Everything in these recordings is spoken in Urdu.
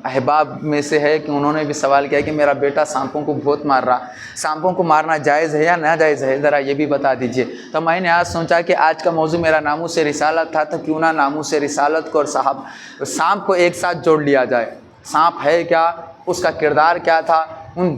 احباب میں سے ہے کہ انہوں نے بھی سوال کیا کہ میرا بیٹا سانپوں کو بہت مار رہا، سانپوں کو مارنا جائز ہے یا ناجائز ہے، ذرا یہ بھی بتا دیجئے۔ تو میں نے آج سوچا کہ آج کا موضوع میرا ناموس رسالت تھا، تو کیوں نہ ناموس رسالت کو اور سانپ کو ایک ساتھ جوڑ لیا جائے۔ سانپ ہے کیا، اس کا کردار کیا تھا،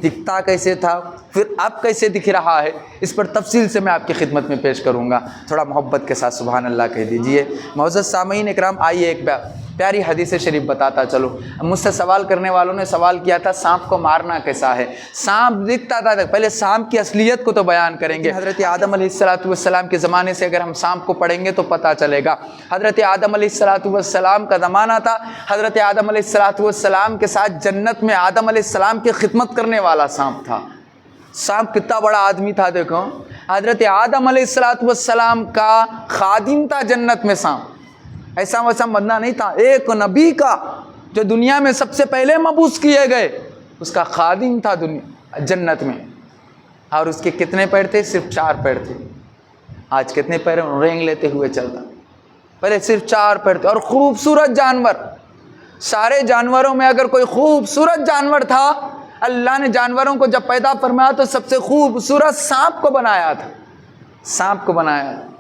دکھتا کیسے تھا، پھر اب کیسے دکھ رہا ہے، اس پر تفصیل سے میں آپ کی خدمت میں پیش کروں گا۔ تھوڑا محبت کے ساتھ سبحان اللہ کہہ دیجئے۔ معزز سامعین اکرام، آئیے ایک پیاری حدیث شریف بتاتا چلو۔ مجھ سے سوال کرنے والوں نے سوال کیا تھا سانپ کو مارنا کیسا ہے، سانپ دکھتا تھا، پہلے سانپ کی اصلیت کو تو بیان کریں گے۔ حضرت آدم علیہ السلام کے زمانے سے اگر ہم سانپ کو پڑھیں گے تو پتہ چلے گا۔ حضرت آدم علیہ السلام کا زمانہ تھا، حضرت آدم علیہ السلام کے ساتھ جنت میں آدم علیہ السلام کی خدمت کرنے والا سانپ تھا۔ سانپ کتنا بڑا آدمی تھا دیکھو، حضرت آدم علیہ السلام کا خادم تھا جنت میں سانپ، ایسا ویسا بندہ نہیں تھا، ایک نبی کا جو دنیا میں سب سے پہلے مبعوث کیے گئے اس کا خادم تھا جنت میں۔ اور اس کے کتنے پیر تھے؟ صرف 4 پیر تھے۔ آج کتنے پیر ہیں؟ رینگ لیتے ہوئے چلتا، پہلے صرف 4 پیر تھے۔ اور خوبصورت جانور، سارے جانوروں میں اگر کوئی خوبصورت جانور تھا، اللہ نے جانوروں کو جب پیدا فرمایا تو سب سے خوبصورت سانپ کو بنایا تھا، سانپ کو بنایا تھا۔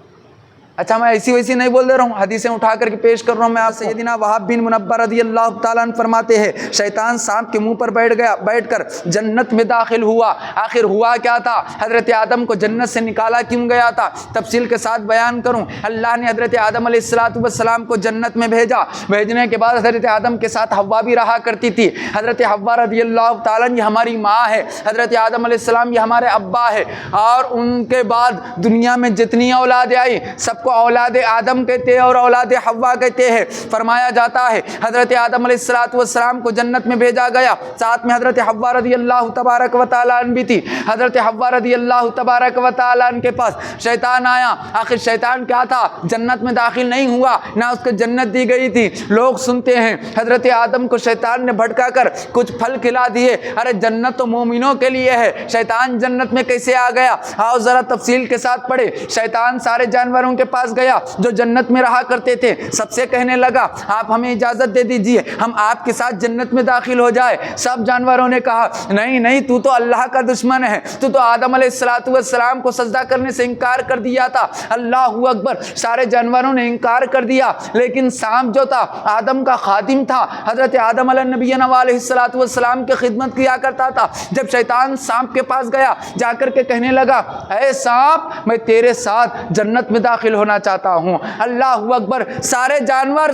اچھا میں ایسی ویسی نہیں بول دے رہا ہوں، حدیثیں اٹھا کر کے پیش کر رہا ہوں میں آپ سے۔ سیدنا وہاب بن منبہ رضی اللہ تعالیٰ عنہ فرماتے ہیں شیطان سانپ کے منہ پر بیٹھ کر جنت میں داخل ہوا۔ آخر ہوا کیا تھا؟ حضرت آدم کو جنت سے نکالا کیوں گیا تھا؟ تفصیل کے ساتھ بیان کروں۔ اللہ نے حضرت آدم علیہ السلام کو جنت میں بھیجا، بھیجنے کے بعد حضرت آدم کے ساتھ حوا بھی رہا کرتی تھی۔ حضرت حوا رضی اللہ تعالیٰ عنہ یہ ہماری ماں ہے، حضرت آدم علیہ السلام یہ ہمارے ابا ہے، اور ان کے بعد دنیا میں جتنی اولادیں آئی سب کو اولاد آدم کہتے ہیں اور اولاد حوا کہتے ہیں۔ فرمایا جاتا ہے حضرت آدم علیہ السلام کو جنت میں بھیجا گیا، ساتھ میں حضرت حوا رضی اللہ تبارک و تعالیٰ عنہ بھی تھی۔ حضرت حوا رضی اللہ تبارک و تعالیٰ عنہ کے پاس شیطان آیا۔ آخر شیطان کیا تھا؟ جنت میں داخل نہیں ہوا، نہ اس کو جنت دی گئی تھی۔ لوگ سنتے ہیں حضرت آدم کو شیطان نے بھٹکا کر کچھ پھل کھلا دیے، ارے جنت تو مومنوں کے لیے ہے، شیطان جنت میں کیسے آ گیا؟ آؤ ذرا تفصیل کے ساتھ پڑھے۔ شیطان سارے جانوروں کے پاس گیا جو جنت میں رہا کرتے تھے، سب سے کہنے لگا آپ ہمیں اجازت دے دیجئے ہم آپ کے ساتھ جنت میں داخل ہو جائے۔ سب جانوروں نے کہا نہیں نہیں، تو تو اللہ کا دشمن ہے، تو تو آدم علیہ السلام کو سجدہ کرنے سے انکار کر دیا تھا۔ اللہ اکبر، سارے جانوروں نے انکار کر دیا، لیکن سانپ جو تھا آدم کا خادم تھا، حضرت آدم علیہ نبی علیہ السلام کی خدمت کیا کرتا تھا۔ جب شیطان سانپ کے پاس گیا، جا کر کے کہنے لگا اے سانپ میں تیرے ساتھ جنت میں داخل ہونا چاہتا ہوں۔ اللہ اکبر، سارے جانور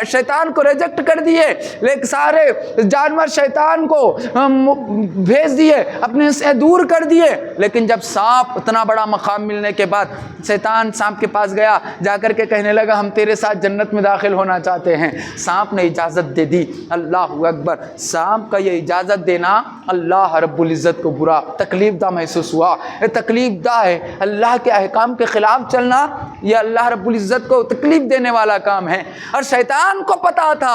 شیطان کو ریجیکٹ کر دیے، لیکن سارے جانور شیطان کو بھیج دیے، اپنے سے دور کر دیے۔ لیکن جب سانپ اتنا بڑا مقام ملنے کے بعد شیطان سانپ کے پاس گیا، جا کر کے کہنے لگا ہم تیرے ساتھ جنت میں داخل ہونا چاہتے ہیں۔ سانپ نے اجازت دے دی۔ اللہ اکبر، سانپ کا یہ اجازت دینا اللہ رب العزت کو برا تکلیف دہ محسوس ہوا۔ یہ تکلیف دہ ہے، اللہ کے احکام کے خلاف چلنا یہ اللہ رب العزت کو تکلیف دینے والا کام ہے۔ اور شیطان کو پتا تھا،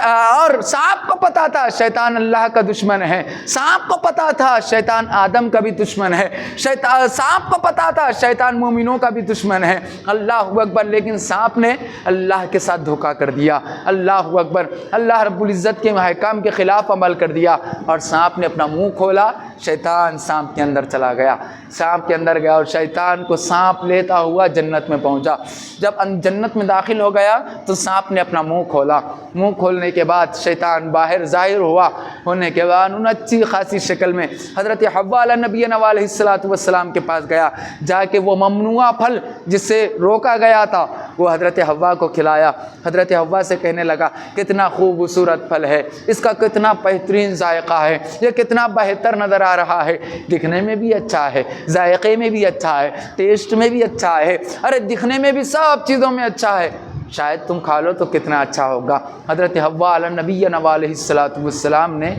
اور سانپ کو پتا تھا شیطان اللہ کا دشمن ہے، سانپ کو پتا تھا شیطان آدم کا بھی دشمن ہے، سانپ کو پتا تھا شیطان مومنوں کا بھی دشمن ہے۔ اللہ اکبر، لیکن سانپ نے اللہ کے ساتھ دھوکہ کر دیا۔ اللہ اکبر، اللہ رب العزت کے احکام کے خلاف عمل کر دیا، اور سانپ نے اپنا منہ کھولا، شیطان سانپ کے اندر چلا گیا، سانپ کے اندر گیا، اور شیطان کو سانپ لیتا ہوا جنت میں پہنچا۔ جب جنت میں داخل ہو گیا تو سانپ نے اپنا منہ کھولا، منہ کھولنے کے بعد شیطان باہر ظاہر ہوا، ہونے کے بعد انہوں اچھی خاصی شکل میں حضرت حوا علیہ نبی علیہ السلام کے پاس گیا، جا کے وہ ممنوعہ پھل جس سے روکا گیا تھا وہ حضرت حوا کو کھلایا۔ حضرت حوا سے کہنے لگا کتنا خوبصورت پھل ہے، اس کا کتنا بہترین ذائقہ ہے، یہ کتنا بہتر نظر آ رہا ہے، دکھنے میں بھی اچھا ہے، ذائقے میں بھی اچھا ہے، ٹیسٹ میں بھی اچھا ہے، ارے دکھنے میں بھی سب چیزوں میں اچھا ہے، شاید تم کھا لو تو کتنا اچھا ہوگا۔ حضرت حوا علیہ نبی علیہ السلام نے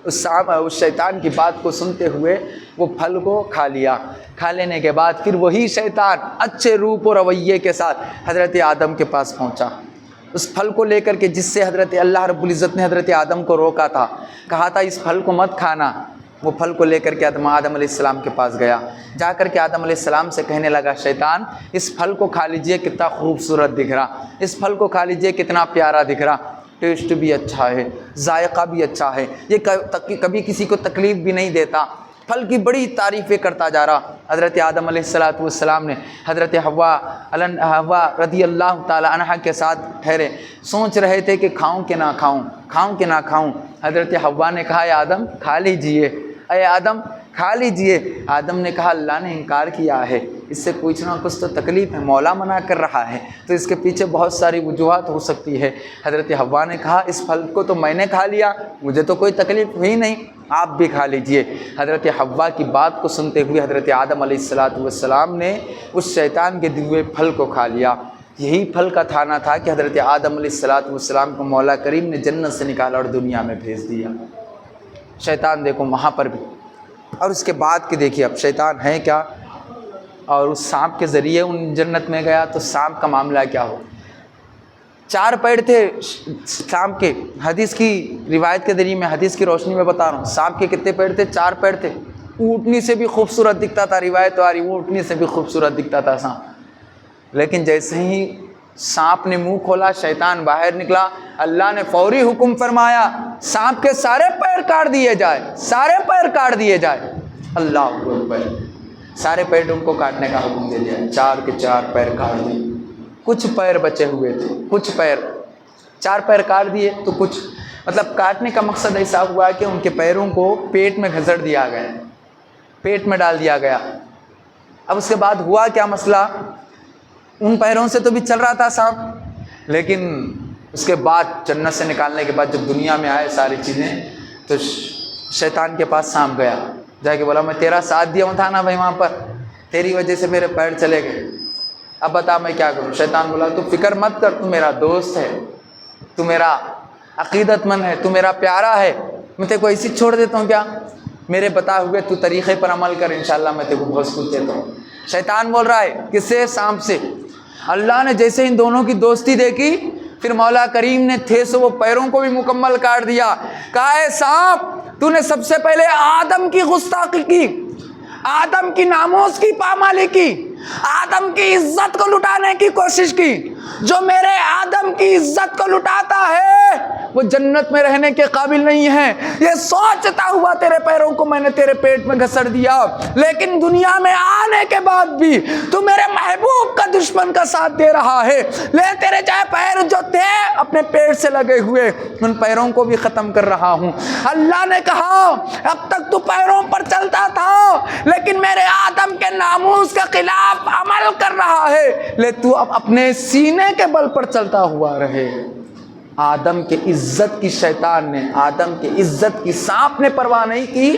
اس شیطان کی بات کو سنتے ہوئے وہ پھل کو کھا لیا۔ کھا لینے کے بعد پھر وہی شیطان اچھے روپ و رویے کے ساتھ حضرت آدم کے پاس پہنچا، اس پھل کو لے کر کے جس سے حضرت اللہ رب العزت نے حضرت آدم کو روکا تھا، کہا تھا اس پھل کو مت کھانا، وہ پھل کو لے کر کے آدم علیہ السلام کے پاس گیا، جا کر کے آدم علیہ السلام سے کہنے لگا شیطان اس پھل کو کھا لیجئے، کتنا خوبصورت دکھ رہا، اس پھل کو کھا لیجئے، کتنا پیارا دکھ رہا۔ ٹیسٹ بھی اچھا ہے، ذائقہ بھی اچھا ہے، یہ کبھی کسی کو تکلیف بھی نہیں دیتا۔ پھل کی بڑی تعریفیں کرتا جا رہا۔ حضرت آدم علیہ السلام نے حضرت حوا رضی اللہ تعالی عنہ کے ساتھ ٹھہرے، سوچ رہے تھے کہ کھاؤں کہ نہ کھاؤں، کھاؤں کہ نہ کھاؤں۔ حضرت حوا نے کہا اے آدم کھا لیجئے، اے آدم کھا لیجئے۔ آدم نے کہا اللہ نے انکار کیا ہے، اس سے کچھ نہ کچھ تو تکلیف ہے، مولا منع کر رہا ہے، تو اس کے پیچھے بہت ساری وجوہات ہو سکتی ہے۔ حضرت حوا نے کہا اس پھل کو تو میں نے کھا لیا، مجھے تو کوئی تکلیف ہوئی نہیں، آپ بھی کھا لیجئے۔ حضرت حوا کی بات کو سنتے ہوئے حضرت آدم علیہ السلام نے اس شیطان کے دیے ہوئے پھل کو کھا لیا۔ یہی پھل کا تھانہ تھا کہ حضرت آدم علیہ السلام کو مولا کریم نے جنت سے نکالا اور دنیا میں بھیج دیا۔ شیطان دیکھو وہاں پر بھی، اور اس کے بعد کہ دیکھیے اب شیطان ہے کیا، اور اس سانپ کے ذریعے ان جنت میں گیا تو سانپ کا معاملہ کیا ہو۔ 4 پیر تھے سانپ کے، حدیث کی روایت کے ذریعے میں حدیث کی روشنی میں بتا رہا ہوں، سانپ کے کتنے پیر تھے؟ 4 پیر تھے۔ اونٹنی سے بھی خوبصورت دکھتا تھا، روایت تو آ رہی اونٹنی سے بھی خوبصورت دکھتا تھا سانپ، لیکن جیسے ہی سانپ نے منہ کھولا شیطان باہر نکلا، اللہ نے فوری حکم فرمایا سانپ کے سارے پیر کاٹ دیے جائے، سارے پیر کاٹ دیے جائے۔ اللہ اکبر، سارے پیر ان کو کاٹنے کا حکم دے دیا، 4 کے 4 پیر کاٹ دیے۔ کچھ پیر بچے ہوئے تھے، کچھ پیر، 4 پیر کاٹ دیے تو کچھ، مطلب کاٹنے کا مقصد ایسا ہوا کہ ان کے پیروں کو پیٹ میں گھسڑ دیا گیا، پیٹ میں ڈال دیا گیا۔ اب اس کے بعد ہوا کیا مسئلہ، ان پیروں سے تو بھی چل رہا تھا سانپ، لیکن اس کے بعد جنت سے نکالنے کے بعد جب دنیا میں آئے ساری چیزیں، تو شیطان کے پاس سانپ گیا، جا کے بولا میں تیرا ساتھ دیا ہوں تھا نا بھائی، وہاں پر تیری وجہ سے میرے پیر چلے گئے، اب بتا میں کیا کروں۔ شیطان بولا تو فکر مت کر، تو میرا دوست ہے، تو میرا عقیدت مند ہے، تو میرا پیارا ہے، میں تیرے کو ایسی چھوڑ دیتا ہوں کیا، میرے بتا ہوئے تو طریقے پر عمل کر، انشاءاللہ میں تیرے کو بہت کچھ دیتا ہوں۔ شیطان بول رہا ہے کس سے؟ سانپ سے۔ اللہ نے جیسے ان دونوں کی دوستی دیکھی، پھر مولا کریم نے تھے سو وہ پیروں کو بھی مکمل کاٹ دیا۔ کہا اے سانپ تو نے سب سے پہلے آدم کی گستاخی کی، آدم کی ناموس کی پامالی کی، آدم کی عزت کو لٹانے کی کوشش کی۔ جو میرے آدم کی عزت کو لٹاتا ہے وہ جنت میں رہنے کے قابل نہیں ہے۔ یہ سوچتا ہوا تیرے پیروں کو میں نے تیرے پیٹ میں گھسڑ دیا، لیکن دنیا میں آنے کے بعد بھی تو میرے محبوب کا دشمن کا ساتھ دے رہا ہے۔ لے تیرے چاہے پیر جو تھے اپنے پیٹ سے لگے ہوئے، ان پیروں کو بھی ختم کر رہا ہوں۔ اللہ نے کہا اب تک تو پیروں پر چلتا تھا، لیکن میرے آدم کے ناموس کے خلاف عمل کر رہا ہے، لے تو اب اپنے سینے کے بل پر چلتا ہوا رہے۔ آدم کے عزت کی شیطان نے، آدم کے عزت کی سانپ نے پرواہ نہیں کی،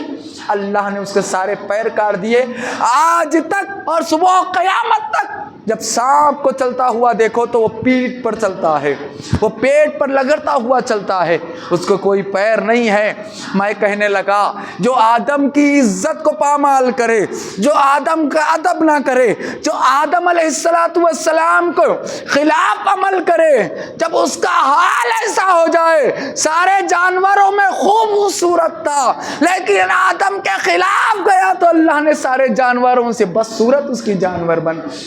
اللہ نے اس کے سارے پیر کاٹ دیے۔ آج تک اور صبح قیامت تک جب سانپ کو چلتا ہوا دیکھو تو وہ پیٹھ پر چلتا ہے، وہ پیٹ پر لگڑتا ہوا چلتا ہے، اس کو کوئی پیر نہیں ہے۔ میں کہنے لگا جو آدم کی عزت کو پامال کرے، جو آدم کا ادب نہ کرے، جو آدم علیہ السلام کو خلاف عمل کرے، جب اس کا حال ایسا ہو جائے، سارے جانوروں میں خوبصورت تھا لیکن آدم کے خلاف گیا تو اللہ نے سارے جانوروں سے بس صورت اس کی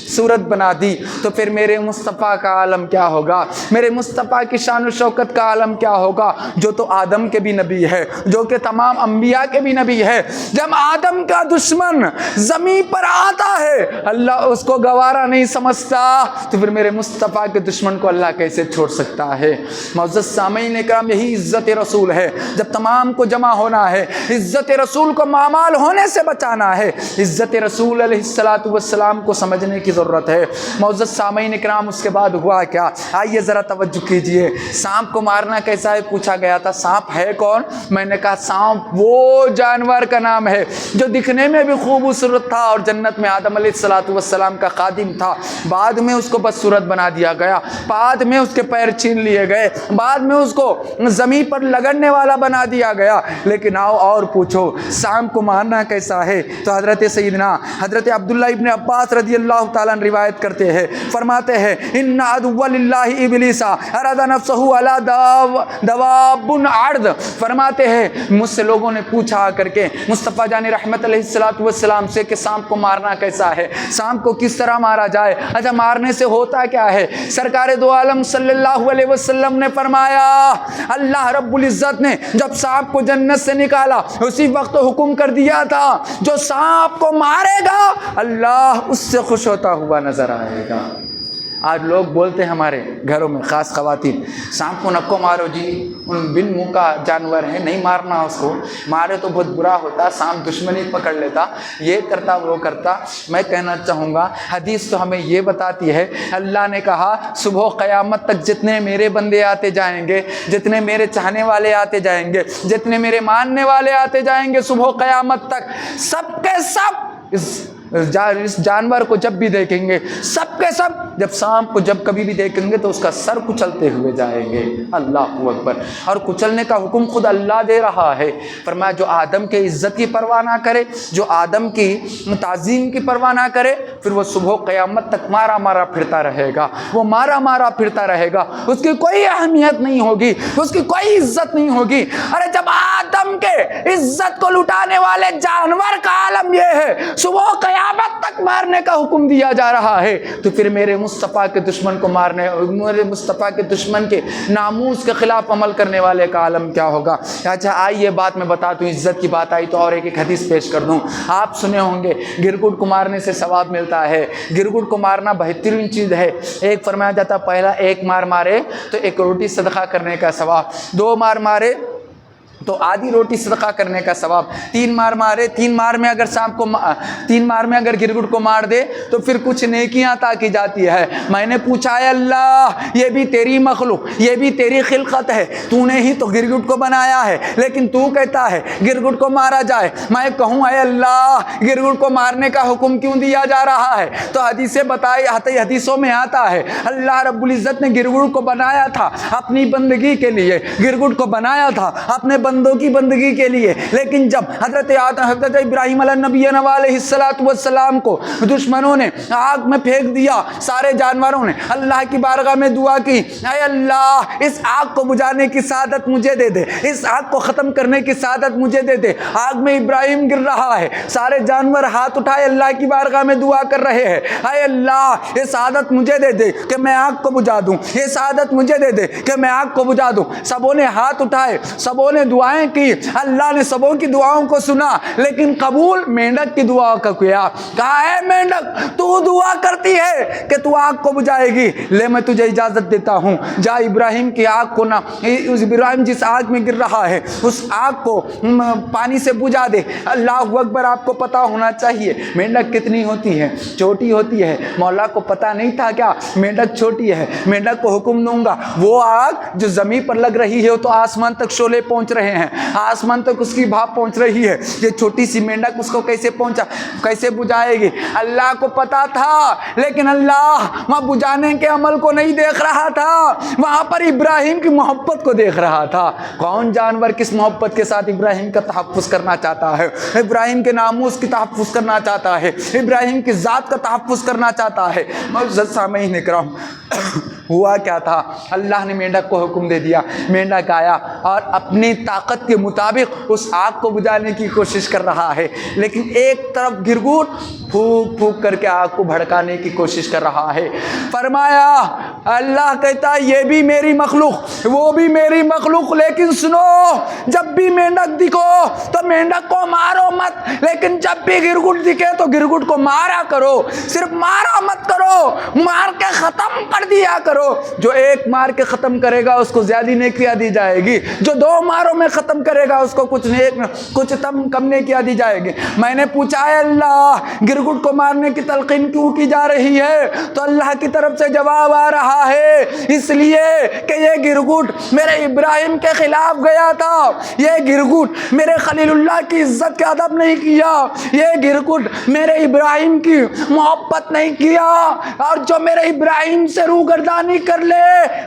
صورت بنا دی، تو پھر میرے مصطفیٰ کا عالم کیا ہوگا، میرے مصطفیٰ کی شان و شوکت کا عالم کیا ہوگا، جو تو آدم کے بھی نبی ہے، جو کہ تمام انبیاء کے بھی نبی ہے۔ جب آدم کا دشمن زمین پر آتا ہے اللہ اس کو گوارا نہیں سمجھتا، تو پھر میرے مصطفیٰ کے دشمن کو اللہ کیسے چھوڑ سکتا ہے۔ معزز سامعین اکرام، یہی عزت رسول ہے۔ جب تمام کو جمع ہونا ہے، عزت رسول کو مامال ہونے سے بچانا ہے، عزت رسول علیہ السلام کو سمجھنے کی ضرورت ہے۔ معزز سامعین اکرام، اس کے بعد ہوا کیا، آئیے ذرا توجہ کیجئے۔ سانپ کو مارنا کیسا ہے پوچھا گیا تھا، سانپ ہے کون؟ میں نے کہا سانپ وہ جانور کا نام ہے جو دکھنے میں بھی خوبصورت تھا اور جنت میں آدم علیہ السلام کا خادم تھا، بعد میں اس کو بدصورت بنا دیا گیا، بعد میں اس کے پیر چھین لیے گئے، بعد میں اس کو زمین پر لگڑنے والا بنا دیا گیا۔ لیکن آؤ اور پوچھو سانپ کو مارنا کیسا ہے، تو حضرت عبداللہ ابن عباس رضی اللہ تعالیٰ عنہ روایت کرتے ہیں، فرماتے ہیں ان عدو للہ ابلیس اراد نفسہ علی دواب عرض، فرماتے ہیں مجھ سے لوگوں نے پوچھا کر کے مصطفیٰ جان رحمت علیہ السلام سے کہ سانپ کو مارنا کیسا ہے، سانپ کو کس طرح مارا جائے، اچھا مارنے سے ہوتا کیا ہے؟ سرکار دو عالم صلی اللہ علیہ وسلم نے فرمایا اللہ رب العزت نے جب سانپ کو جنت سے نکالا اسی وقت حکم کر دیا تھا جو سانپ کو مارے گا اللہ اس سے خوش ہوتا ہوا نظر آئے گا۔ آج لوگ بولتے ہیں ہمارے گھروں میں، خاص خواتین، سانپ کو نکو مارو جی، ان بن منہ کا جانور ہے، نہیں مارنا اس کو، مارے تو بہت برا ہوتا، سانپ دشمنی پکڑ لیتا، یہ کرتا وہ کرتا۔ میں کہنا چاہوں گا حدیث تو ہمیں یہ بتاتی ہے، اللہ نے کہا صبح قیامت تک جتنے میرے بندے آتے جائیں گے، جتنے میرے چاہنے والے آتے جائیں گے، جتنے میرے ماننے والے آتے جائیں گے صبح قیامت تک، سب کے سب اس جانور کو جب بھی دیکھیں گے، سب کے سب جب سانپ کو جب کبھی بھی دیکھیں گے تو اس کا سر کچلتے ہوئے جائیں گے۔ اللہ اکبر۔ اور کچلنے کا حکم خود اللہ دے رہا ہے۔ فرمایا جو آدم کے عزت کی پرواہ نہ کرے، جو آدم کی تعظیم کی پرواہ نہ کرے، پھر وہ صبح قیامت تک مارا مارا پھرتا رہے گا، وہ مارا مارا پھرتا رہے گا، اس کی کوئی اہمیت نہیں ہوگی، اس کی کوئی عزت نہیں ہوگی۔ ارے جب آدم کے عزت کو لٹانے والے جانور کا عالم یہ ہے، صبح قیامت تک مارنے کا حکم دیا جا رہا ہے، تو پھر میرے مصطفیٰ کے دشمن کو مارنے، میرے مصطفیٰ کے دشمن کے ناموس کے خلاف عمل کرنے والے کا عالم کیا ہوگا۔ اچھا آئیے بات میں بتا دوں، عزت کی بات آئی تو اور ایک حدیث پیش کر دوں۔ آپ سنے ہوں گے گرگٹ کو مارنے سے ثواب ملتا ہے، گرگٹ کو مارنا بہترین چیز ہے۔ ایک فرمایا جاتا پہلا ایک مار مارے تو ایک روٹی صدقہ کرنے کا ثواب، دو مار مارے تو آدھی روٹی صدقہ کرنے کا ثواب، تین مار مارے، تین مار میں اگر سانپ کو تین مار میں اگر گرگٹ کو مار دے تو پھر کچھ نیکیاں عطا کی جاتی ہے۔ میں نے پوچھا ہے اللہ یہ بھی تیری مخلوق، یہ بھی تیری خلقت ہے، تو نے ہی تو گرگٹ کو بنایا ہے، لیکن تو کہتا ہے گرگٹ کو مارا جائے۔ میں کہوں اے اللہ گرگٹ کو مارنے کا حکم کیوں دیا جا رہا ہے؟ تو حدیثیں بتائی آتی، حدیثوں میں آتا ہے اللہ رب العزت نے گرگٹ کو بنایا تھا اپنی بندگی کے لیے، گرگٹ کو بنایا تھا اپنے بندوں کی بندگی کے لیے، لیکن جب حضرت ابراہیم علیہ نبی علیہ السلام کو دشمنوں نے آگ میں پھینک دیا، سارے جانوروں نے اللہ کی بارگاہ میں دعا کی، اے اللہ اس آگ کو بجھانے کی سعادت مجھے دے دے، اس آگ کو ختم کرنے کی سعادت مجھے دے دے۔ آگ میں ابراہیم گر رہا ہے، سارے جانور ہاتھ اٹھائے اللہ کی بارگاہ میں دعا کر رہے ہیں، اے اللہ یہ سعادت مجھے دے دے کہ میں آگ کو بجھا دوں، یہ سعادت مجھے دے دے کہ میں آگ کو بجھا دوں۔ سبوں نے ہاتھ اٹھائے، سبوں نے دعائیں کی، اللہ نے سبوں کی دعاؤں کو سنا، لیکن قبول مینڈک کی دعا کا کیا۔ کہا اے مینڈک تو دعا کرتی ہے کہ تو آگ کو بجھائے گی، لے میں تجھے اجازت دیتا ہوں، جا ابراہیم کی آگ کو نہ، ابراہیم جس آگ میں گر رہا ہے اس آگ کو پانی سے بجھا دے۔ اللہ اکبر۔ آپ کو پتا ہونا چاہیے مینڈک کتنی ہوتی ہے، چھوٹی ہوتی ہے۔ مولا کو پتا نہیں تھا کیا مینڈک چھوٹی ہے؟ مینڈک کو حکم دوں گا وہ آگ جو زمین پر لگ رہی ہے تو آسمان تک شعلے پہنچ رہے ہیں، آسمان تک اس کی بھاپ پہنچ رہی ہے، یہ چھوٹی سی مینڈک اس کو کیسے بجھائے گی؟ اللہ کو پتا تھا، لیکن اللہ وہاں بجھانے کے عمل کو نہیں دیکھ رہا تھا، وہاں پر ابراہیم کی محبت کو دیکھ رہا تھا۔ کون جانور کس محبت کے ساتھ ابراہیم کا تحفظ کرنا چاہتا ہے، ابراہیم کے ناموس کی تحفظ کرنا چاہتا ہے، ابراہیم کی ذات کا تحفظ کرنا چاہتا ہے۔ معزز سامعین اکرام، ہوا کیا تھا؟ اللہ نے مینڈک کو حکم دے دیا، مینڈک آیا اور اپنی طاقت کے مطابق اس آگ کو بجھانے کی کوشش کر رہا ہے، لیکن ایک طرف گرگٹ پھونک پھونک کر کے آگ کو بھڑکانے کی کوشش کر رہا ہے۔ فرمایا اللہ کہتا یہ بھی میری مخلوق، وہ بھی میری مخلوق، لیکن سنو جب بھی مینڈک دکھو تو مینڈک کو مارو مت، لیکن جب بھی گرگٹ دکھے تو گرگٹ کو مارا کرو، صرف مارا مت کرو، مار کے ختم کر دیا کرو۔ جو ایک مار کے ختم کرے گا اس کو زیادہ نیکیاں دی جائے گی، جو دو ماروں میں ختم کرے گا اس کو کچھ کم نیکیاں دی جائے گی۔ میں نے پوچھا ہے اللہ گرگٹ کو مارنے کی تلقین کیوں کی جا رہی ہے؟ تو اللہ کی طرف سے جواب آ رہا ہے اس لیے کہ یہ گرگٹ میرے ابراہیم کے خلاف گیا تھا، یہ گرگٹ میرے خلیل اللہ کی عزت کا ادب نہیں کیا، یہ گرگٹ میرے ابراہیم کی محبت نہیں کیا، اور جو میرے ابراہیم سے روگردانی کر لے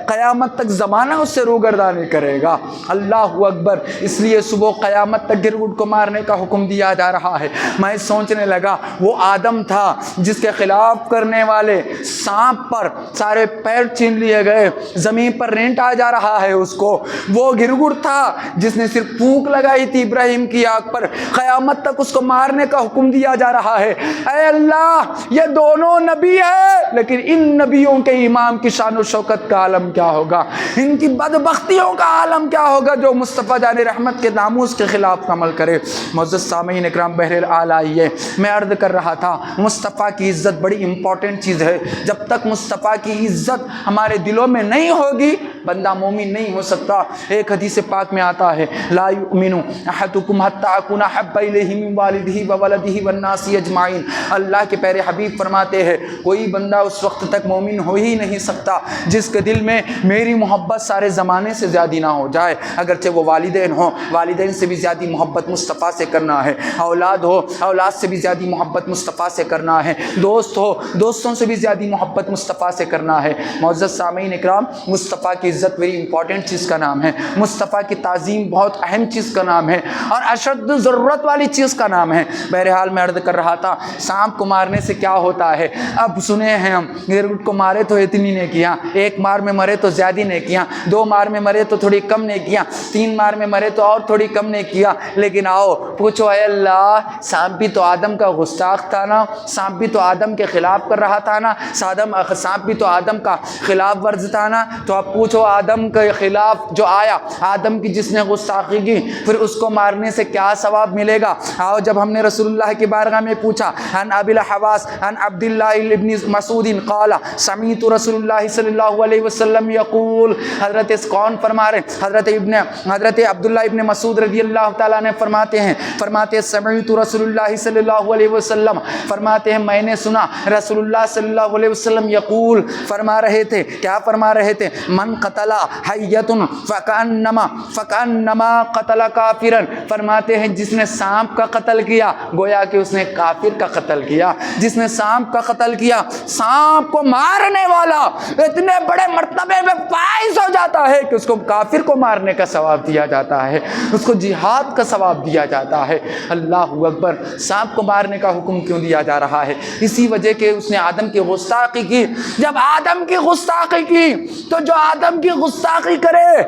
قیامت تک زمانہ اس سے روگردانی کرے گا۔ اللہ اکبر۔ اس لیے صبح قیامت تک گرگٹ کو مارنے کا حکم دیا جا رہا ہے۔ میں سوچنے لگا وہ آدم تھا جس کے خلاف کرنے والے سانپ پر سارے پیر چھین لیے گئے، زمین پر رینٹ آ جا رہا ہے اس کو۔ وہ گرگڑ تھا جس نے صرف پھونک لگائی تھی ابراہیم کی آنکھ پر، قیامت تک اس کو مارنے کا حکم دیا جا رہا ہے۔ اے اللہ، یہ دونوں نبی ہیں، لیکن ان نبیوں کے امام کی شان و شوکت کا عالم کیا ہوگا، ان کی بدبختیوں کا عالم کیا ہوگا جو مصطفیٰ جان رحمت کے ناموس کے خلاف عمل کرے۔ معزز سامعین اکرام، بہرحال آئیے، میں عرض کر رہا تھا مصطفیٰ کی عزت بڑی امپورٹنٹ چیز ہے۔ جب تک مصطفیٰ کی عزت ہمارے دلوں میں نہیں ہوگی بندہ مومن نہیں ہو سکتا۔ ایک حدیث پاک میں آتا ہے، لا یؤمن احدکم حتی اکون احب الیہ من والدہ وولدہ والناس اجمعین۔ اللہ کے پیارے حبیب فرماتے ہیں کوئی بندہ اس وقت تک مومن ہو ہی نہیں سکتا جس کے دل میں میری محبت سارے زمانے سے زیادہ نہ ہو جائے، اگرچہ وہ والدین ہوں، والدین سے بھی زیادہ محبت مصطفیٰ سے کرنا ہے، اولاد ہو، اولاد سے بھی زیادہ محبت مصطفیٰ سے کرنا ہے، دوست ہو، دوستوں سے بھی زیادہ محبت مصطفیٰ سے کرنا ہے۔ معزز سامعین اکرام، مصطفیٰ کی عزت ویری امپورٹنٹ چیز کا نام ہے، مصطفیٰ کی تعظیم بہت اہم چیز کا نام ہے اور اشد ضرورت والی چیز کا نام ہے۔ بہرحال میں عرض کر رہا تھا سانپ کو مارنے سے کیا ہوتا ہے، اب سنے ہیں ہم، گرگٹ کو مارے تو اتنی نیکیاں، ایک مار میں مرے تو زیادہ نیکیاں، دو مار میں مرے تو تھوڑی کم نیکیاں، تین مار میں مرے تو اور تھوڑی کم نیکیاں، لیکن آؤ پوچھو اے اللہ، سانپ بھی تو آدم کا گستاخ تھا نا، سانپ بھی تو آدم کے خلاف کر رہا تھا نا، سانپ بھی تو آدم کا خلاف ورز تھا نا، تو اب پوچھو آدم کے خلاف جو آیا، آدم کی جس نے گستاخی کی، پھر اس کو مارنے سے کیا ثواب ملے گا؟ آؤ، جب ہم نے رسول اللہ کی بارگاہ میں پوچھا، ان ابی الحواس ان عبداللہ ابن مسعود قال سمعت رسول اللہ صلی اللہ علیہ وسلم یقول، حضرت کون فرما رہے؟ حضرت عبداللہ ابن مسعود رضی اللہ تعالیٰ نے فرماتے ہیں سمعت رسول اللہ صلی اللہ علیہ وسلم، فرماتے ہیں میں نے سنا رسول اللہ صلی اللہ علیہ وسلم یقول، فرما رہے تھے، کیا فرما رہے تھے؟ من قتل حیۃ فکأنما قتل کافرا، فرماتے ہیں جس نے سانپ کا قتل کیا گویا کہ اس نے کافر کا قتل کیا۔ جس نے سانپ کا قتل کیا، سانپ کو مارنے والا اتنے بڑے مرتبے میں فائز ہو جاتا ہے کہ اس کو کافر کو مارنے کا ثواب دیا جاتا ہے، اس کو جہاد کا ثواب دیا جاتا ہے۔ اللہ اکبر، سانپ کو مارنے کا حکم کیوں دیا جا رہا ہے؟ اسی وجہ کہ اس نے آدم کی گستاخی کی۔ جب آدم کی گستاخی کی تو جو آدم کی گستاخی کرے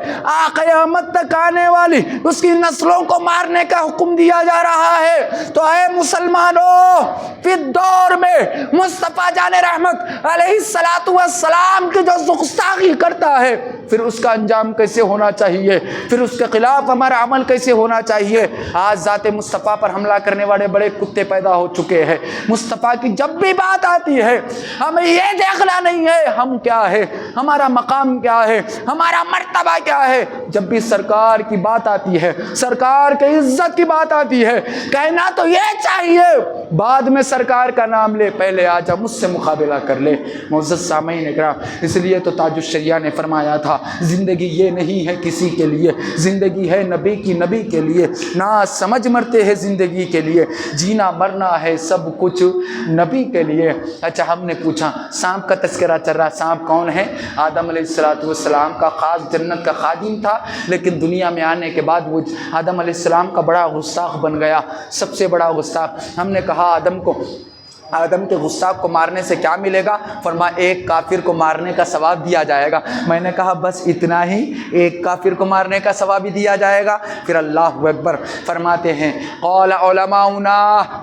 قیامت تک آنے والی اس کی نسلوں کو مارنے کا حکم دیا جا رہا ہے۔ تو اے مسلمانوں، فی دور میں مصطفیٰ جان رحمت علیہ السلام کی جو گستاخی کرتا ہے، پھر اس کا انجام کیسے ہونا چاہیے، پھر اس کے خلاف ہمارا عمل کیسے ہونا چاہیے؟ آج ذات مصطفیٰ پر حملہ کرنے والے بڑے کتے پیدا ہو چکے ہیں۔ مصطفیٰ کی جب بھی بات آتی ہے ہمیں یہ دیکھنا نہیں ہے ہم کیا ہے، ہمارا مقام کیا ہے، ہمارا مرتبہ کیا ہے۔ جب بھی سرکار کی بات آتی ہے، سرکار کی عزت کی بات آتی ہے، کہنا تو یہ چاہیے بعد میں سرکار کا نام لے، پہلے آجا مجھ سے مقابلہ کر لے۔ معزز سامعین اکرام، اس لیے تو تاج الشریعہ نے فرمایا تھا زندگی یہ نہیں ہے کسی کے لیے، زندگی ہے نبی کی، نبی کے لیے، نہ سمجھ مرتے ہیں زندگی کے لیے، جینا مرنا ہے سب کچھ نبی کے لیے۔ اچھا، ہم نے پوچھا سانپ کا تذکرہ چل رہا، سانپ کون ہے؟ آدم علیہ السلام کا خاص جنت کا خادم تھا، لیکن دنیا میں آنے کے بعد وہ آدم علیہ السلام کا بڑا گستاخ بن گیا، سب سے بڑا گستاخ۔ ہم نے کہا آدم کے گستاخ کو مارنے سے کیا ملے گا؟ فرمایا ایک کافر کو مارنے کا ثواب دیا جائے گا۔ میں نے کہا بس اتنا ہی، ایک کافر کو مارنے کا ثواب ہی دیا جائے گا؟ پھر اللہ اکبر، فرماتے ہیں قال علماؤنا،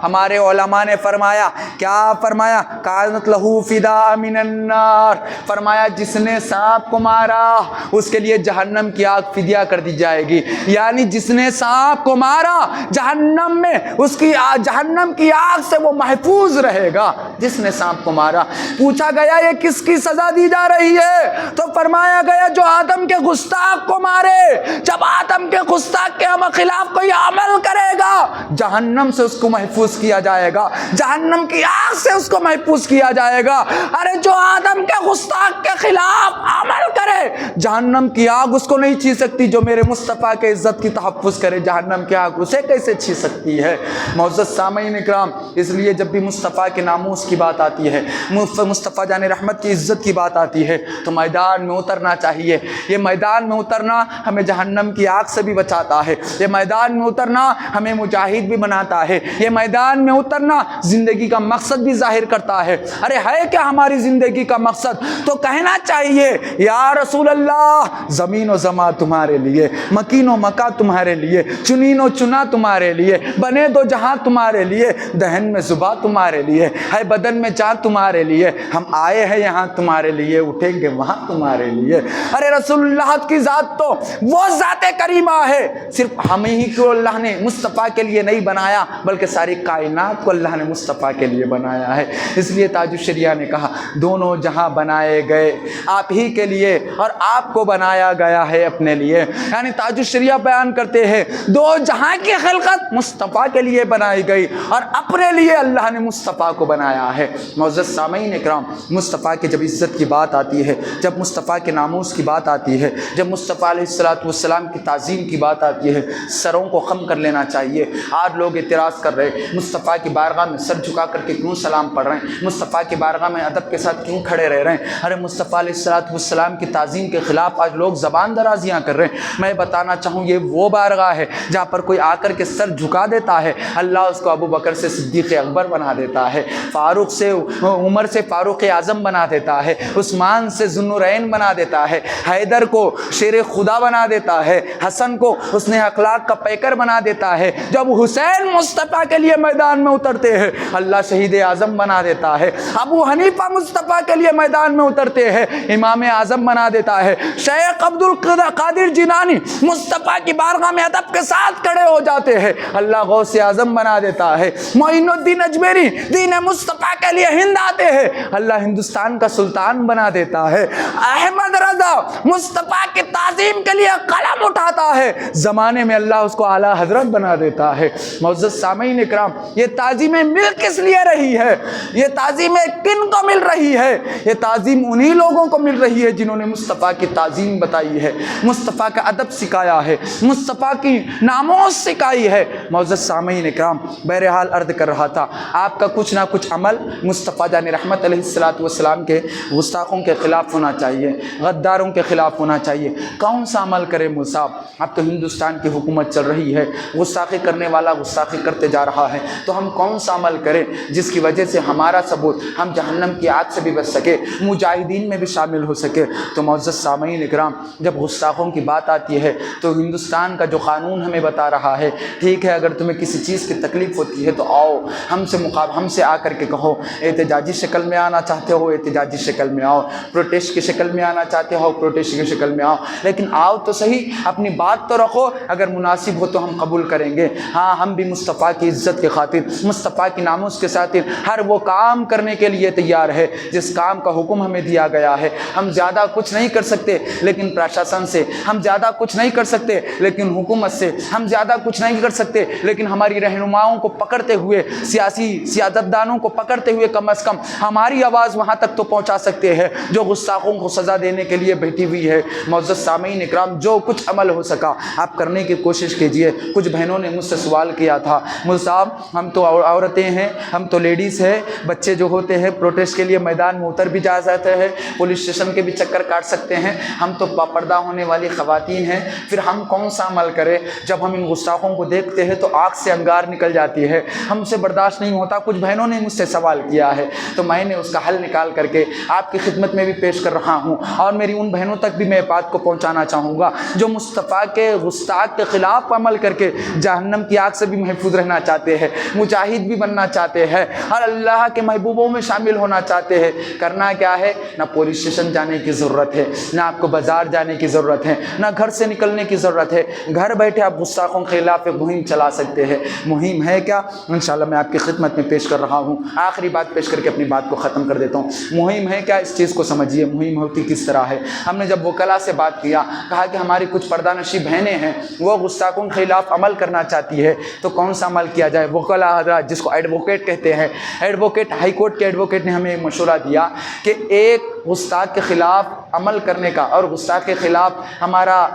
ہمارے علماء نے فرمایا، کیا فرمایا؟ کانت لہو فداء من النار، فرمایا جس نے سانپ کو مارا اس کے لیے جہنم کی آگ فدیہ کر دی جائے گی، یعنی جس نے سانپ کو مارا جہنم میں اس کی جہنم کی آگ سے وہ محفوظ رہے گا جس نے سانپ کو مارا۔ پوچھا گیا یہ کس کی سزا دی جا رہی ہے؟ تو فرمایا گیا جو آدم کے گستاخ کو مارے، جب آدم کے گستاخ کے خلاف کوئی عمل کرے گا جہنم سے اس کو محفوظ کیا جائے گا، جہنم کی آگ سے اس کو محفوظ کیا جائے گا۔ ارے جو آدم کے گستاخ کے خلاف عمل کرے جہنم کی آگ اس کو نہیں چھو سکتی، جو میرے مصطفیٰ کے عزت کی تحفظ کرے جہنم کی آگ اسے کیسے چھو سکتی ہے؟ معزز سامعین اکرام، اس لیے جب بھی مصطفیٰ کے ناموس کی بات آتی ہے، مصطفیٰ جان رحمت کی عزت کی بات آتی ہے تو میدان میں اترنا چاہیے۔ یہ میدان میں اترنا ہمیں جہنم کی آگ سے بھی بچاتا ہے، یہ میدان میں اترنا ہمیں مجاہد بھی بناتا ہے، یہ میدان میں اترنا زندگی کا مقصد بھی ظاہر کرتا ہے۔ ارے ہے کیا ہماری زندگی کا مقصد؟ تو کہنا چاہیے یا رسول اللہ زمین و زماں تمہارے لیے، مکین و مکا تمہارے لیے، چنین و چنا تمہارے لیے، بنے دو جہاں تمہارے لیے، دہن میں زباں تمہارے لیے، ہے بدن میں جان تمہارے لیے، ہم آئے ہیں یہاں تمہارے لیے، اٹھیں گے وہاں تمہارے لیے۔ ارے رسول اللہ کی ذات تو وہ ذات کریمہ ہے، صرف ہمیں ہی کو اللہ نے مصطفیٰ کے لیے نہیں بنایا بلکہ ساری کائنات کو اللہ نے مصطفیٰ کے لیے بنایا ہے۔ اس لیے تاج الشریعہ نے کہا دونوں جہاں بنائے گئے آپ ہی کے لیے اور آپ کو بنایا گیا ہے اپنے لیے۔ یعنی تاج الشریعہ بیان کرتے ہیں دو جہاں کی خلقت مصطفیٰ کے لیے بنائی گئی اور اپنے لیے اللہ نے مصطفیٰ کو بنایا ہے۔ معزز سامعین اکرام، مصطفیٰ کی جب عزت کی بات آتی ہے، جب مصطفیٰ کے ناموس کی بات آتی ہے، جب مصطفیٰ علیہ السلام کی تعظیم کی بات آتی ہے، سروں کو خم کر لینا چاہیے۔ آج لوگ اعتراض کر رہے ہیں مصطفیٰ کی بارگاہ میں سر جھکا کر کے کیوں سلام پڑھ رہے ہیں، مصطفیٰ کی بارگاہ میں ادب کے ساتھ کیوں کھڑے رہ رہے ہیں۔ ارے مصطفیٰ علیہ السلام کی تعظیم کے خلاف آج لوگ زبان درازیاں کر رہے ہیں۔ میں بتانا چاہوں یہ وہ بارگاہ ہے جہاں پر کوئی آ کر کے سر جھکا دیتا ہے اللہ اس کو ابو بکر سے صدیق اکبر بنا دیتا ہے، فاروق سے عمر سے فاروق اعظم بنا دیتا ہے، عثمان سے ذوالنورین بنا دیتا ہے، حیدر کو شیر خدا بنا دیتا ہے، حسن کو حسن اخلاق کا پیکر بنا دیتا ہے۔ جب حسین مصطفیٰ کے لیے میدان میں اترتے ہیں اللہ شہید اعظم بنا دیتا ہے، ابو حنیفہ مصطفیٰ کے لیے میدان میں اترتے ہیں امام اعظم بنا دیتا ہے، شیخ عبد القادر جیلانی مصطفیٰ کی بارگاہ میں ادب کے ساتھ کھڑے ہو جاتے ہیں اللہ غوث اعظم بنا دیتا ہے، معین الدین اجمیری دین مصطفیٰ کے لیے ہند آتے ہیں اللہ ہندوستان کا سلطان بنا دیتا ہے، احمد رضا مصطفیٰ کی تعظیم کے لیے قلم اٹھاتا ہے زمانے میں اللہ اس کو اعلیٰ حضرت بنا دیتا ہے۔ معزز سامعین اکرام، یہ تعظیمیں مل کس لیے رہی ہے؟ یہ تعظیمیں کن کو مل رہی ہے؟ یہ تعظیم انہی لوگوں کو مل رہی ہے جنہوں نے مصطفیٰ کی تعظیم بتائی ہے، مصطفیٰ کا ادب سکھایا ہے، مصطفیٰ کی ناموس سکھائی ہے۔ معزز سامعین اکرام، بہرحال عرض کر رہا تھا آپ کا کچھ نہ کچھ عمل مصطفیٰ جان رحمت علیہ السلام کے گستاخوں کے خلاف ہونا چاہیے، غداروں کے خلاف ہونا چاہیے۔ کون سا عمل کرے مصعب؟ اب تو ہندوستان کی حکومت چل رہی ہے، گستاخی کرنے والا گستاخی کرتے جا رہا ہے، تو ہم کون سا عمل کریں جس کی وجہ سے ہمارا ثبوت ہم جہنم کی آگ سے بھی بچ سکے، مجاہدین میں بھی شامل ہو سکے؟ تو معزز سامعین اکرام، جب گستاخوں کی بات آتی ہے تو ہندوستان کا جو قانون ہمیں بتا رہا ہے ٹھیک ہے اگر تمہیں کسی چیز کی تکلیف ہوتی ہے تو آؤ ہم سے آ کر کے کہو، احتجاجی شکل میں آنا چاہتے ہو احتجاجی شکل میں آؤ، پروٹیسٹ کی شکل میں آنا چاہتے ہو پروٹیسٹ کی شکل میں آؤ، لیکن آؤ تو صحیح، اپنی بات تو رکھو، اگر مناسب ہو تو ہم قبول کریں گے۔ ہاں ہم بھی مصطفیٰ کی عزت کے خاطر، مصطفیٰ کی ناموس کے خاطر ہر وہ کام کرنے کے لیے تیار ہے جس کام کا حکم ہمیں دیا گیا ہے۔ ہم زیادہ کچھ نہیں کر سکتے لیکن پرشاسن سے، ہم زیادہ کچھ نہیں کر سکتے لیکن حکومت سے، ہم زیادہ کچھ نہیں کر سکتے لیکن ہماری رہنماؤں کو پکڑتے ہوئے، سیاستدانوں کو پکڑتے ہوئے کم از کم ہماری آواز وہاں تک تو پہنچا سکتے ہیں جو گستاخوں کو سزا دینے کے لیے بیٹھی ہوئی ہے۔ معزز سامعین اکرام، جو کچھ عمل ہو سکا آپ کرنے کی کوشش کیجئے۔ کچھ بہنوں نے مجھ سے سوال کیا تھا، مجھ صاحب ہم تو عورتیں ہیں، ہم تو لیڈیز ہیں، بچے جو ہوتے ہیں پروٹیسٹ کے لیے میدان میں اتر بھی جا سکتے ہیں، پولیس اسٹیشن کے بھی چکر کاٹ سکتے ہیں، ہم تو پردہ ہونے والی خواتین ہیں، پھر ہم کون سا عمل کریں؟ جب ہم ان گستاخوں کو دیکھتے ہیں تو آنکھ سے انگار نکل جاتی ہے، ہم سے برداشت نہیں ہوتا۔ کچھ بہنوں نے مجھ سے سوال کیا ہے تو میں نے اس کا حل نکال کر کے آپ کی خدمت میں بھی پیش کر رہا ہوں، اور میری ان بہنوں تک بھی میں بات کو پہنچانا چاہوں گا جو مصطفیٰ کے گستاخ کے خلاف عمل کر کے جہنم کی آگ سے بھی محفوظ رہنا چاہتے ہیں، مجاہد بھی بننا چاہتے ہیں اور اللہ کے محبوبوں میں شامل ہونا چاہتے ہیں۔ کرنا کیا ہے؟ نہ پولیس اسٹیشن جانے کی ضرورت ہے، نہ آپ کو بازار جانے کی ضرورت ہے، نہ گھر سے نکلنے کی ضرورت ہے، گھر بیٹھے آپ گستاخوں کے خلاف ایک مہم چلا سکتے ہیں۔ مہم ہے کیا؟ انشاءاللہ میں آپ کی خدمت میں پیش کر رہا ہوں، آخری بات پیش کر کے اپنی بات کو ختم کر دیتا ہوں۔ مہم ہے کیا؟ اس چیز کو سمجھیے، مہم ہوتی کس طرح ہے۔ ہم نے جب وکلا سے بات کیا، کہا کہ ہماری کچھ پردہ نشی بہنیں ہیں وہ گستاخوں کے خلاف عمل کرنا چاہتی ہے تو کون سا عمل کیا جائے؟ وکلا حضرات جس کو ایڈوکیٹ کہتے ہیں، ایڈوکیٹ ہائی کورٹ کے ایڈوکیٹ نے ہمیں مشورہ دیا کہ ایک گستاخ کے خلاف عمل کرنے کا اور گستاخ کے خلاف ہمارا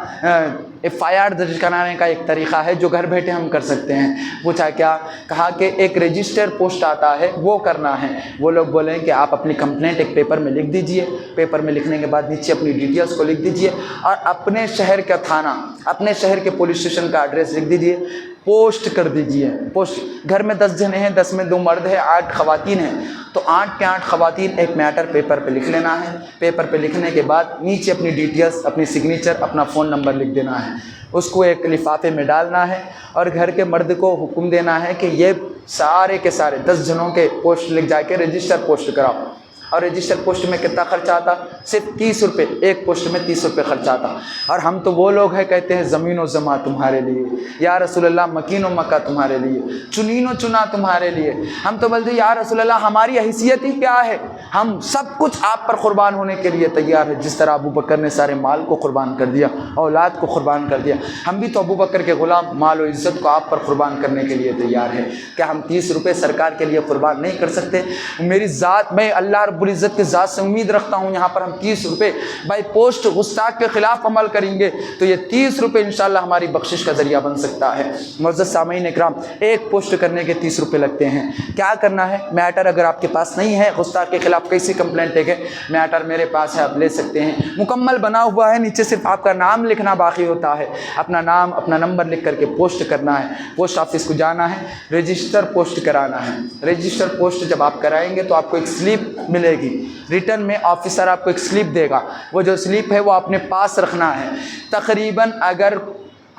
FIR درج کرانے کا ایک طریقہ ہے جو گھر بیٹھے ہم کر سکتے ہیں۔ پوچھا کیا؟ کہا کہ ایک رجسٹر پوسٹ آتا ہے وہ کرنا ہے۔ وہ لوگ بولیں کہ آپ اپنی کمپلینٹ ایک پیپر میں لکھ دیجئے، پیپر میں لکھنے کے بعد نیچے اپنی ڈیٹیلز کو لکھ دیجئے اور اپنے شہر کا تھانہ، اپنے شہر کے پولیس اسٹیشن کا ایڈریس لکھ دیجئے، پوسٹ کر دیجئے۔ پوسٹ گھر میں 10 جنے ہیں، 10 میں 2 مرد ہیں، 8 خواتین ہیں، تو 8 کے 8 خواتین ایک میٹر پیپر پہ لکھ لینا ہے۔ پیپر پہ لکھنے کے بعد نیچے اپنی ڈیٹیلز، اپنی سگنیچر، اپنا فون نمبر لکھ دینا ہے، اس کو ایک لفافے میں ڈالنا ہے اور گھر کے مرد کو حکم دینا ہے کہ یہ سارے کے سارے 10 جنوں کے پوسٹ لکھ جا کے رجسٹر پوسٹ کراؤ۔ اور رجسٹر پوسٹ میں کتنا خرچہ آتا؟ صرف 30 روپے، ایک پوسٹ میں 30 روپے خرچہ آتا۔ اور ہم تو وہ لوگ ہیں کہتے ہیں زمین و زماں تمہارے لیے، یا رسول اللہ مکین و مکہ تمہارے لیے، چنین و چنا تمہارے لیے۔ ہم تو بولتے ہیں یا رسول اللہ ہماری حیثیت ہی کیا ہے، ہم سب کچھ آپ پر قربان ہونے کے لیے تیار ہے، جس طرح ابو بکر نے سارے مال کو قربان کر دیا، اولاد کو قربان کر دیا، ہم بھی تو ابو بکر کے غلام، مال و عزت کو آپ پر قربان کرنے کے لیے تیار ہے۔ کیا ہم 30 روپے سرکار کے لیے قربان نہیں کر سکتے؟ میری ذات، میں اللہ رب العزت کی ذات سے امید رکھتا ہوں، یہاں پر ہم 30 روپے بائی پوسٹ گستاخ کے خلاف عمل کریں گے تو یہ 30 روپے انشاءاللہ ہماری بخشش کا ذریعہ بن سکتا ہے۔ معزز سامعین اکرام، ایک پوسٹ کرنے کے 30 روپے لگتے ہیں۔ کیا کرنا ہے؟ میٹر اگر آپ کے پاس نہیں ہے، گستاخ کے خلاف کیسی کمپلینٹ ہے کہ میٹر میرے پاس ہے، آپ لے سکتے ہیں، مکمل بنا ہوا ہے، نیچے صرف آپ کا نام لکھنا باقی ہوتا ہے، اپنا نام، اپنا نمبر لکھ کر کے پوسٹ کرنا ہے، پوسٹ آفس کو جانا ہے، رجسٹر پوسٹ کرانا ہے۔ رجسٹر پوسٹ جب آپ کرائیں گے تو آپ کو ایک سلپ ملے گی، ریٹرن میں آفیسر آپ کو ایک سلپ دے گا، وہ جو سلپ ہے وہ اپنے پاس رکھنا ہے۔ تقریباً اگر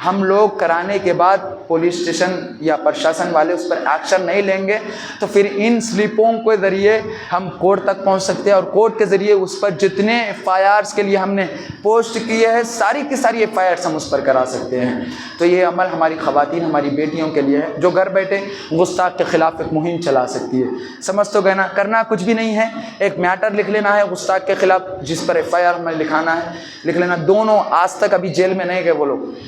ہم لوگ کرانے کے بعد پولیس اسٹیشن یا پرشاسن والے اس پر ایکشن نہیں لیں گے تو پھر ان سلپوں کے ذریعے ہم کورٹ تک پہنچ سکتے ہیں اور کورٹ کے ذریعے اس پر جتنے FIRs کے لیے ہم نے پوسٹ کیے ہیں ساری کی ساری FIRs ہم اس پر کرا سکتے ہیں۔ تو یہ عمل ہماری خواتین، ہماری بیٹیوں کے لیے ہے جو گھر بیٹھے گستاخ کے خلاف ایک مہم چلا سکتی ہے۔ سمجھ تو گئے نا؟ کرنا کچھ بھی نہیں ہے، ایک میٹر لکھ لینا ہے گستاخ کے خلاف جس پر FIR ہمیں لکھانا ہے، لکھ لینا۔ دونوں آج تک ابھی جیل میں نہیں گئے وہ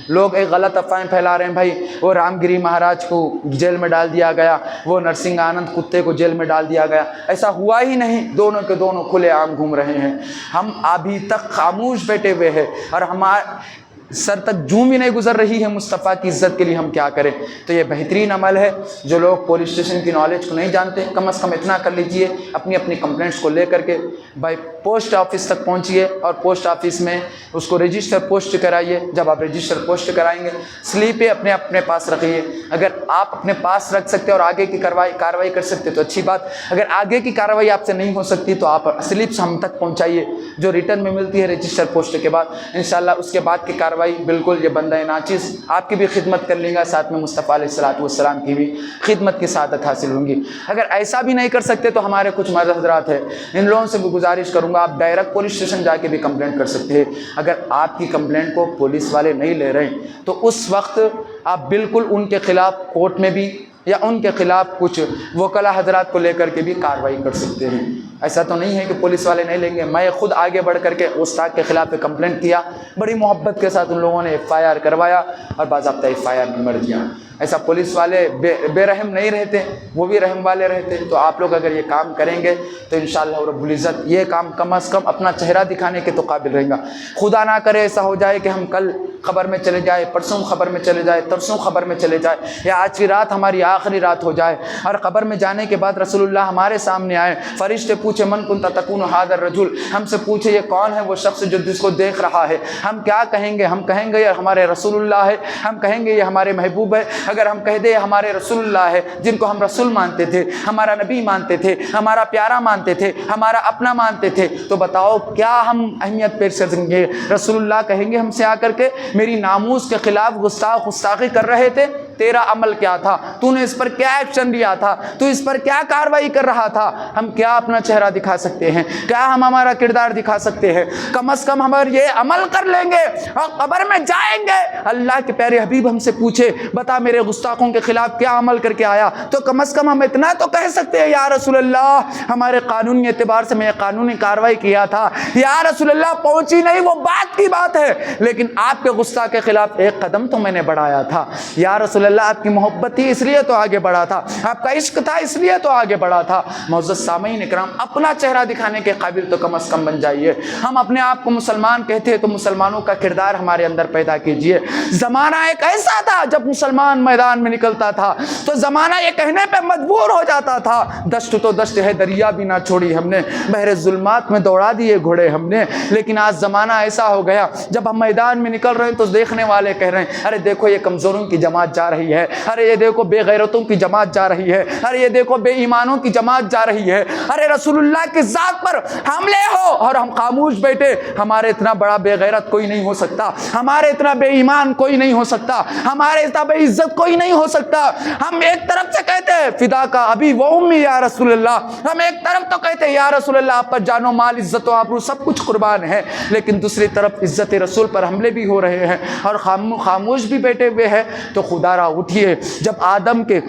لوگ ایک غلط افواہیں پھیلا رہے ہیں، بھائی وہ رام گری مہاراج کو جیل میں ڈال دیا گیا، وہ نرسنگ آنند کتے کو جیل میں ڈال دیا گیا، ایسا ہوا ہی نہیں، دونوں کے دونوں کھلے عام گھوم رہے ہیں۔ ہم ابھی تک خاموش بیٹھے ہوئے ہیں اور ہمارے سر تک جوں بھی نہیں گزر رہی ہے مصطفیٰ کی عزت کے لیے ہم کیا کریں؟ تو یہ بہترین عمل ہے۔ جو لوگ پولیس اسٹیشن کی نالج کو نہیں جانتے کم از کم اتنا کر لیجئے، اپنی اپنی کمپلینٹس کو لے کر کے بائی پوسٹ آفس تک پہنچیے اور پوسٹ آفس میں اس کو رجسٹر پوسٹ کرائیے۔ جب آپ رجسٹر پوسٹ کرائیں گے سلیپیں اپنے پاس رکھیے، اگر آپ اپنے پاس رکھ سکتے اور آگے کی کارروائی کر سکتے تو اچھی بات، اگر آگے کی کارروائی آپ سے نہیں ہو سکتی تو آپ سلپس ہم تک پہنچائیے جو ریٹرن میں ملتی ہے رجسٹر پوسٹ کے بعد۔ انشاءاللہ اس کے بعد کی کارروائی بالکل یہ بندہ ناچیز آپ کی بھی خدمت کر لیں گا، ساتھ میں مصطفیٰ علیہ الصلوۃ والسلام کی بھی خدمت کی سعادت حاصل ہوں گی۔ اگر ایسا بھی نہیں کر سکتے تو ہمارے کچھ مرد حضرات ہیں، ان لوگوں سے بھی گزارش کروں گا آپ ڈائریکٹ پولیس اسٹیشن جا کے بھی کمپلینٹ کر سکتے ہیں۔ اگر آپ کی کمپلینٹ کو پولیس والے نہیں لے رہے تو اس وقت آپ بالکل ان کے خلاف کورٹ میں بھی یا ان کے خلاف کچھ وکلا حضرات کو لے کر کے بھی کارروائی کر سکتے ہیں۔ ایسا تو نہیں ہے کہ پولیس والے نہیں لیں گے، میں خود آگے بڑھ کر کے گستاخ کے خلاف کمپلینٹ کیا، بڑی محبت کے ساتھ ان لوگوں نے FIR کروایا اور باضابطہ FIR نمبر دیا۔ ایسا پولیس والے بے رحم نہیں رہتے، وہ بھی رحم والے رہتے۔ تو آپ لوگ اگر یہ کام کریں گے تو انشاءاللہ رب العزت یہ کام کم از کم اپنا چہرہ دکھانے کے تو قابل رہے گا۔ خدا نہ کرے ایسا ہو جائے کہ ہم کل خبر میں چلے جائے، پرسوں خبر میں چلے جائے، ترسوں خبر میں چلے جائے، یا آج کی رات ہماری آخری رات ہو جائے اور خبر میں جانے کے بعد رسول اللہ ہمارے سامنے آئے، فرشتے پوچھے من کنت تکون ھذا الرجل، ہم سے پوچھے یہ کون ہے وہ شخص جو جس کو دیکھ رہا ہے؟ ہم کیا کہیں گے؟ ہم کہیں گے یہ ہمارے رسول اللہ ہے، ہم کہیں گے یہ ہمارے محبوب ہے۔ اگر ہم کہہ دیں ہمارے رسول اللہ ہے جن کو ہم رسول مانتے تھے، ہمارا نبی مانتے تھے، ہمارا پیارا مانتے تھے، ہمارا اپنا مانتے تھے، تو بتاؤ کیا ہم اہمیت پیش کریں گے؟ رسول اللہ کہیں گے ہم سے آ کر کے میری ناموس کے خلاف گستاخی کر رہے تھے، تیرا عمل کیا تھا؟ تو نے اس پر کیا ایکشن لیا تھا؟ تو اس پر کیا کارروائی کر رہا تھا؟ ہم کیا اپنا چہرہ دکھا سکتے ہیں؟ کیا ہم ہمارا کردار دکھا سکتے ہیں؟ کم از کم ہم یہ عمل کر لیں گے اور قبر میں جائیں گے، اللہ کے پیارے حبیب ہم سے پوچھے بتا میرے گستاخوں کے خلاف کیا عمل کر کے آیا، تو کم از کم ہم اتنا تو کہہ سکتے ہیں یا رسول اللہ ہمارے قانونی اعتبار سے میں قانونی کارروائی کیا تھا، یا رسول اللہ پہنچی نہیں وہ بات کی بات ہے، لیکن آپ کے گستاخ کے خلاف ایک قدم تو میں نے بڑھایا تھا، یا رسول اللہ اللہ آپ کی محبت تھی اس لیے تو آگے بڑھا تھا، آپ کا عشق تھا اس لیے تو آگے بڑھا تھا۔ معزز سامعین اکرام، اپنا چہرہ دکھانے کے قابل تو کم از کم بن جائیے۔ ہم اپنے آپ کو مسلمان کہتے ہیں تو مسلمانوں کا کردار ہمارے اندر پیدا کیجئے۔ زمانہ ایک ایسا تھا جب مسلمان میدان میں نکلتا تھا تو زمانہ یہ کہنے پہ مجبور ہو جاتا تھا، دشت تو دشت ہے دریا بھی نہ چھوڑی ہم نے، بحر ظلمات میں دوڑا دیے گھوڑے ہم نے۔ لیکن آج زمانہ ایسا ہو گیا جب ہم میدان میں نکل رہے ہیں تو دیکھنے والے کہہ رہے ہیں ارے دیکھو یہ کمزوروں کی جماعت جا رہی ہے، ارے یہ دیکھو بے غیرتوں کی جماعت جا رہی ہے، ارے یہ دیکھو بے ایمانوں کی جماعت جا رہی ہے، ارے رسول اللہ کی ذات پر حملے ہو اور ہم خاموش بیٹھے۔ ہمارے اتنا بڑا بے غیرت کوئی نہیں ہو سکتا، ہمارے اتنا بے ایمان کوئی نہیں ہو سکتا، ہمارے اتنا بے عزت کوئی نہیں ہو سکتا۔ ہم ایک طرف سے کہتے ہیں فدا کا ابھی و امی یا رسول اللہ، ہم ایک طرف تو کہتے ہیں یا رسول اللہ آپ پر جان و مال عزت و آبرو سب کچھ قربان ہے، لیکن دوسری طرف عزت رسول پر حملے بھی ہو رہے ہیں اور خاموش بھی بیٹھے ہوئے ہیں۔ تو خدا را اٹھیے، جب آدم کے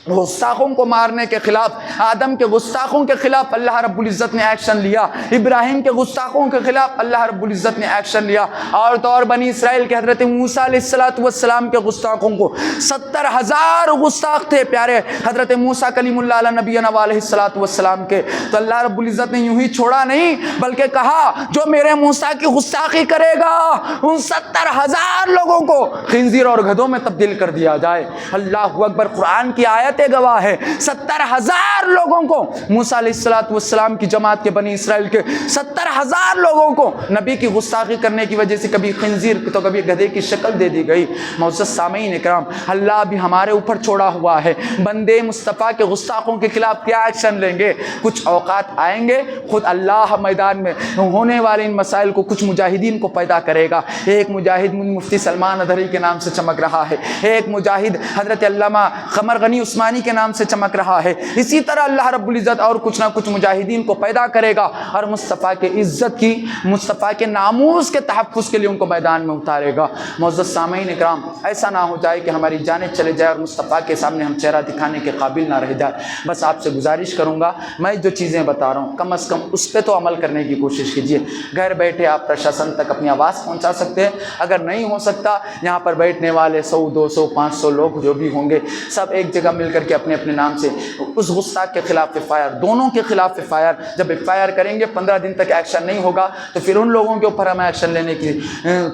گستاخوں کو مارنے کے خلاف، آدم کے گستاخوں کے خلاف اللہ رب العزت نے ایکشن لیا، ابراہیم کے گستاخوں کے خلاف اللہ رب العزت نے ایکشن لیا، اور تو اور بنی اسرائیل کے حضرت موسیٰ علیہ السلام کے گستاخوں کو 70,000 گستاخ تھے پیارے حضرت موسیٰ کلیم اللہ علیہ نبینا علیہ السلام کے، تو اللہ رب العزت نے یوں ہی چھوڑا نہیں بلکہ کہا جو میرے موسیٰ کی گستاخی کرے گا ان 70,000 لوگوں کو خنزیر اور گدھوں میں تبدیل کر دیا جائے۔ اللہ اکبر، قرآن کی آیت گواہ ہے، 70,000 لوگوں کو موسیٰ علیہ السلام کی جماعت کے بنی اسرائیل کے 70,000 لوگوں کو نبی کی گستاخی کرنے کی وجہ سے کبھی خنزیر تو کبھی گدھے کی شکل دے دی گئی۔ معزز سامعین اکرام، اللہ بھی ہمارے اوپر چھوڑا ہوا ہے، بندے مصطفیٰ کے گستاخوں کے خلاف کیا ایکشن لیں گے؟ کچھ اوقات آئیں گے خود اللہ میدان میں ہونے والے ان مسائل کو کچھ مجاہدین کو پیدا کرے گا۔ ایک مجاہد مفتی سلمان ادھری کے نام سے چمک رہا ہے، ایک مجاہد حضرت علامہ قمر غنی عثمانی کے نام سے چمک رہا ہے، اسی طرح اللہ رب العزت اور کچھ نہ کچھ مجاہدین کو پیدا کرے گا اور مصطفیٰ کے عزت کی، مصطفیٰ کے ناموس کے تحفظ کے لیے ان کو میدان میں اتارے گا۔ معزز سامعین اکرام، ایسا نہ ہو جائے کہ ہماری جانیں چلے جائے اور مصطفیٰ کے سامنے ہم چہرہ دکھانے کے قابل نہ رہ جائے۔ بس آپ سے گزارش کروں گا، میں جو چیزیں بتا رہا ہوں کم از کم اس پہ تو عمل کرنے کی کوشش کیجیے۔ گھر بیٹھے آپ پرشاسن تک اپنی آواز پہنچا سکتے ہیں، اگر نہیں ہو سکتا یہاں پر بیٹھنے والے 100 200 500 لوگ جو بھی ہوں گے سب ایک جگہ مل کر کے اپنے اپنے نام سے اس گستاخ کے خلاف ایف آئی آر، دونوں کے خلاف ایف آئی آر، جب ایف آئی آر کریں گے 15 دن تک ایکشن نہیں ہوگا تو پھر ان لوگوں کے اوپر ہمیں ایکشن لینے کی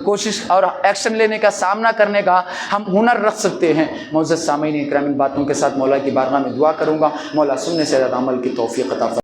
کوشش اور ایکشن لینے کا سامنا کرنے کا ہم ہنر رکھ سکتے ہیں۔ معزز سامعین اکرام، ان باتوں کے ساتھ مولا کی بارگاہ میں دعا کروں گا، مولا سننے سے زیادہ عمل کی توفیق عطا فرمائے۔